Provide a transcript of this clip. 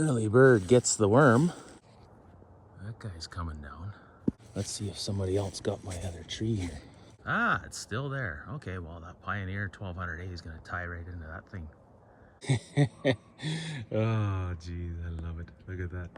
Early bird gets the worm. That guy's coming down. Let's see if somebody else got my other tree here. Ah, it's still there. Okay, well, that Pioneer 1200A is going to tie right into that thing. Oh, geez, I love it. Look at that.